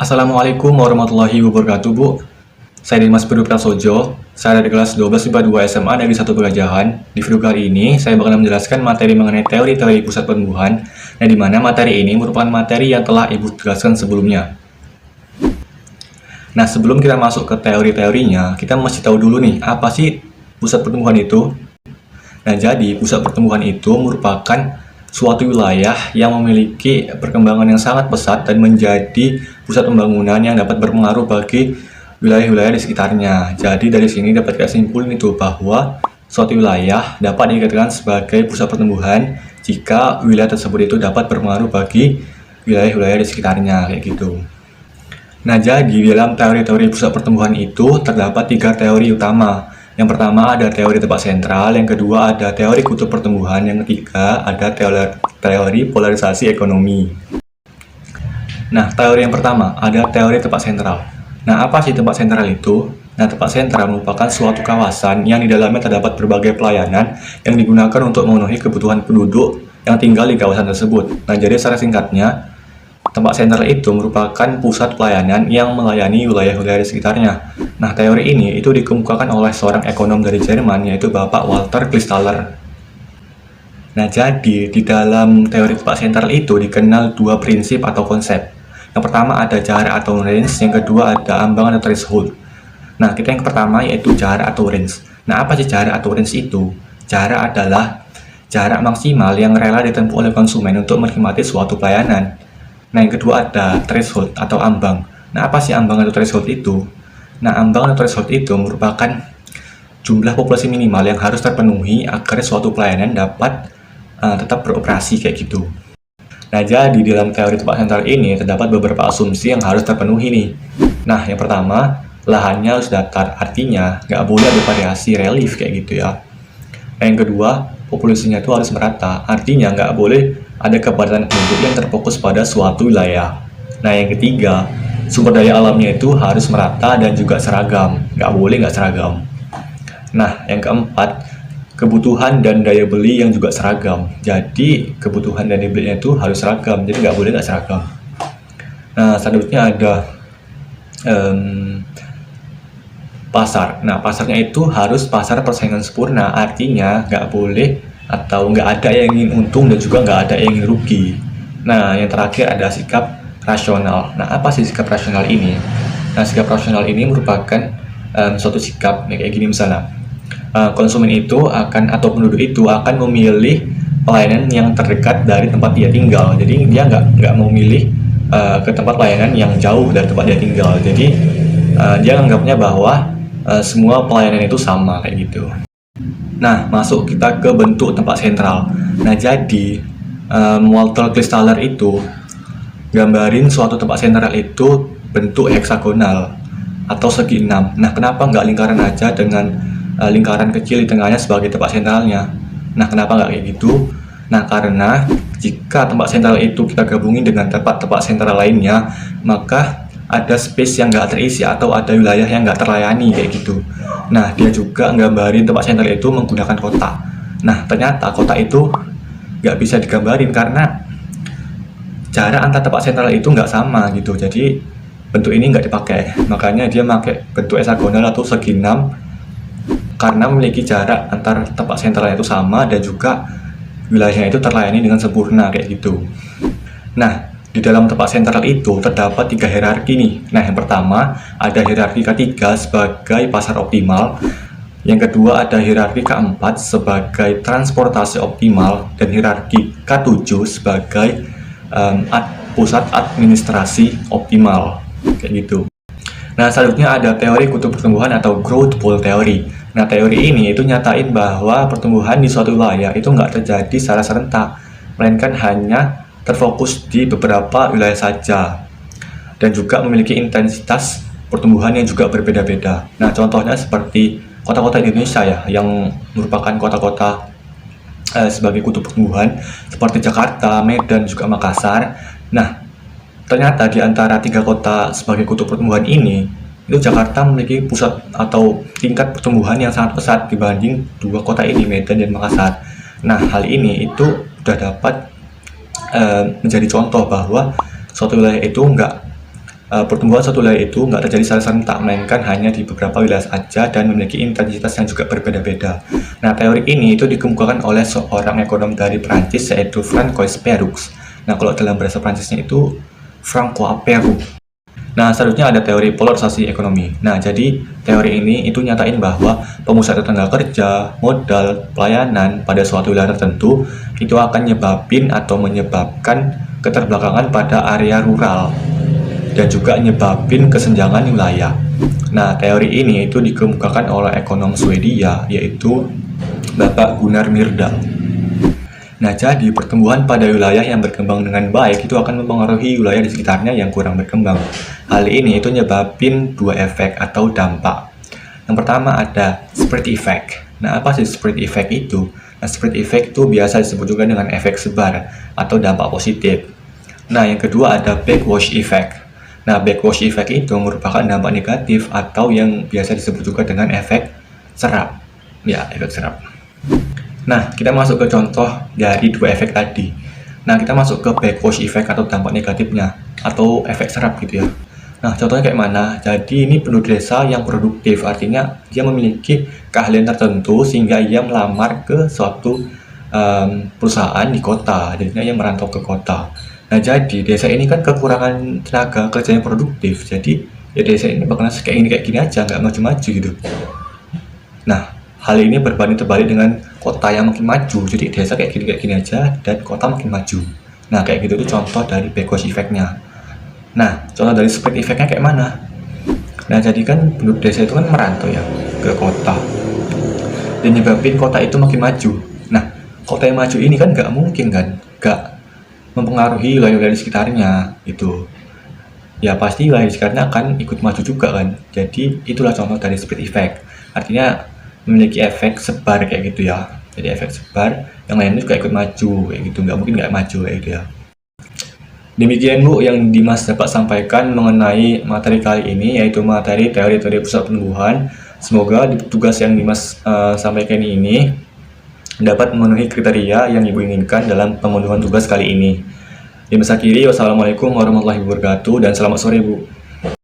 Assalamualaikum warahmatullahi wabarakatuh, Bu. Saya Dimas Budi Prasojo. Saya dari kelas 12 IPA 2 SMA Negeri 1 Pegajahan. Di video kali ini, saya bakal menjelaskan materi mengenai teori-teori pusat pertumbuhan, di mana materi ini merupakan materi yang telah Ibu jelaskan sebelumnya. Nah, sebelum kita masuk ke teori-teorinya, kita mesti tahu dulu nih, apa sih pusat pertumbuhan itu? Nah, jadi pusat pertumbuhan itu merupakan suatu wilayah yang memiliki perkembangan yang sangat pesat dan menjadi pusat pembangunan yang dapat berpengaruh bagi wilayah-wilayah di sekitarnya. Jadi dari sini dapat kita simpulkan itu bahwa suatu wilayah dapat dikatakan sebagai pusat pertumbuhan jika wilayah tersebut itu dapat berpengaruh bagi wilayah-wilayah di sekitarnya, kayak gitu. Nah, jadi dalam teori-teori pusat pertumbuhan itu terdapat 3 teori utama. Yang pertama ada teori tempat sentral, yang kedua ada teori kutub pertumbuhan, yang ketiga ada teori polarisasi ekonomi. Nah, teori yang pertama ada teori tempat sentral. Nah, apa sih tempat sentral itu? Nah, tempat sentral merupakan suatu kawasan yang di dalamnya terdapat berbagai pelayanan yang digunakan untuk memenuhi kebutuhan penduduk yang tinggal di kawasan tersebut. Nah, jadi secara singkatnya, tempat sentral itu merupakan pusat pelayanan yang melayani wilayah-wilayah di sekitarnya. Nah, teori ini itu dikemukakan oleh seorang ekonom dari Jerman, yaitu Bapak Walter Klistaller. Nah, jadi di dalam teori tempat sentral itu dikenal 2 prinsip atau konsep. Yang pertama ada jarak atau range, yang kedua ada ambang atau threshold. Nah, kita yang pertama yaitu jarak atau range. Nah, apa sih jarak atau range itu? Jarak adalah jarak maksimal yang rela ditempuh oleh konsumen untuk menikmati suatu pelayanan. Nah, yang kedua ada threshold atau ambang. Nah, apa sih ambang atau threshold itu? Nah, ambang atau threshold itu merupakan jumlah populasi minimal yang harus terpenuhi agar suatu pelayanan dapat tetap beroperasi, kayak gitu. Nah, jadi di dalam teori tempat sentral ini terdapat beberapa asumsi yang harus terpenuhi nih. Nah, yang pertama, lahannya harus datar, artinya nggak boleh ada variasi relief kayak gitu ya. Nah, yang kedua, populasinya itu harus merata, artinya nggak boleh ada kepadatan penduduk yang terfokus pada suatu wilayah. Nah, yang ketiga, sumber daya alamnya itu harus merata dan juga seragam, nggak boleh nggak seragam. Nah, yang keempat, kebutuhan dan daya beli yang juga seragam. Jadi, kebutuhan dan daya belinya itu harus seragam, jadi nggak boleh nggak seragam. Nah, selanjutnya ada pasar. Nah, pasarnya itu harus pasar persaingan sempurna, artinya nggak boleh atau nggak ada yang ingin untung dan juga nggak ada yang ingin rugi. Nah, yang terakhir ada sikap rasional. Nah, apa sih sikap rasional ini? Nah, sikap rasional ini merupakan suatu sikap kayak gini misalnya. Konsumen itu akan atau penduduk itu akan memilih pelayanan yang terdekat dari tempat dia tinggal. Jadi dia nggak mau milih ke tempat pelayanan yang jauh dari tempat dia tinggal. Jadi dia anggapnya bahwa semua pelayanan itu sama kayak gitu. Nah, masuk kita ke bentuk tempat sentral. Nah, jadi Walter Klistaller itu gambarin suatu tempat sentral itu bentuk heksagonal atau segi 6. Nah, kenapa nggak lingkaran aja dengan lingkaran kecil di tengahnya sebagai tempat sentralnya? Nah, kenapa nggak kayak gitu? Nah, karena jika tempat sentral itu kita gabungin dengan tempat-tempat sentral lainnya, maka ada space yang nggak terisi atau ada wilayah yang nggak terlayani kayak gitu. Nah, dia juga nggambarin tempat sentral itu menggunakan kotak. Nah, ternyata kotak itu nggak bisa digambarin karena jarak antar tempat sentral itu nggak sama gitu. Jadi bentuk ini nggak dipakai. Makanya dia pakai bentuk heksagonal atau segi 6 karena memiliki jarak antar tempat sentralnya itu sama dan juga wilayahnya itu terlayani dengan sempurna kayak gitu. Nah, di dalam tempat sentral itu terdapat 3 hierarki nih. Nah, yang pertama ada hierarki ketiga sebagai pasar optimal. Yang kedua ada hierarki keempat sebagai transportasi optimal dan hierarki ke-7 sebagai pusat administrasi optimal kayak gitu. Nah, selanjutnya ada teori kutub pertumbuhan atau growth pole theory. Nah, teori ini itu nyatain bahwa pertumbuhan di suatu wilayah itu nggak terjadi secara serentak, melainkan hanya terfokus di beberapa wilayah saja, dan juga memiliki intensitas pertumbuhan yang juga berbeda-beda. Nah, contohnya seperti kota-kota Indonesia ya, yang merupakan kota-kota sebagai kutub pertumbuhan, seperti Jakarta, Medan, juga Makassar. Nah, ternyata di antara 3 kota sebagai kutub pertumbuhan ini, itu Jakarta memiliki pusat atau tingkat pertumbuhan yang sangat pesat dibanding 2 kota ini, Medan dan Makassar. Nah, hal ini itu sudah dapat menjadi contoh bahwa suatu wilayah itu nggak pertumbuhan suatu wilayah itu nggak terjadi secara serentak, melainkan hanya di beberapa wilayah saja dan memiliki intensitas yang juga berbeda-beda. Nah, teori ini itu dikemukakan oleh seorang ekonom dari Prancis, yaitu Francois Perroux. Nah, kalau dalam bahasa Prancisnya itu Francois Perroux. Nah, selanjutnya ada teori polarisasi ekonomi. Nah, jadi teori ini itu nyatain bahwa pemusatan tenaga kerja, modal, pelayanan pada suatu wilayah tertentu itu akan menyebabkan keterbelakangan pada area rural dan juga nyebabin kesenjangan wilayah. Nah, teori ini itu dikemukakan oleh ekonom Swedia, yaitu Bapak Gunnar Myrdal. Nah, jadi pertumbuhan pada wilayah yang berkembang dengan baik itu akan mempengaruhi wilayah di sekitarnya yang kurang berkembang. Hal ini itu nyebabin dua efek atau dampak. Yang pertama ada spread effect. Nah, apa sih spread effect itu? Nah, spread effect itu biasa disebut juga dengan efek sebar atau dampak positif. Nah, yang kedua ada backwash effect. Nah, backwash effect itu merupakan dampak negatif atau yang biasa disebut juga dengan efek serap. Ya, efek serap. Nah, kita masuk ke contoh dari dua efek tadi. Nah, kita masuk ke backwash effect atau dampak negatifnya, atau efek serap gitu ya. Nah, contohnya kayak mana? Jadi, ini penduduk desa yang produktif, artinya dia memiliki keahlian tertentu sehingga ia melamar ke suatu perusahaan di kota, jadinya ia merantau ke kota. Nah, jadi desa ini kan kekurangan tenaga kerja yang produktif, jadi ya desa ini bakalan kayak gini aja, nggak maju-maju gitu. Nah, hal ini berbanding terbalik dengan kota yang makin maju, jadi desa kayak gini aja dan kota makin maju. Nah, kayak gitu itu contoh dari backwash effect-nya. Nah, contoh dari spread effect-nya kayak mana? Nah, jadi kan penduduk desa itu kan merantau ya ke kota dan nyebabin kota itu makin maju. Nah, kota yang maju ini kan nggak mungkin kan, nggak mempengaruhi wilayah-wilayah di sekitarnya gitu. Ya pasti wilayah di sekitarnya akan ikut maju juga kan. Jadi itulah contoh dari spread effect. Artinya memiliki efek sebar kayak gitu ya. Jadi efek sebar, yang lainnya juga ikut maju kayak gitu. Nggak mungkin nggak maju kayak gitu ya. Demikian Bu yang Dimas dapat sampaikan mengenai materi kali ini, yaitu materi teori-teori pusat penumbuhan. Semoga di tugas yang Dimas sampaikan ini dapat memenuhi kriteria yang Ibu inginkan dalam pemenuhan tugas kali ini. Dimas akhiri, wassalamualaikum warahmatullahi wabarakatuh, dan selamat sore Bu.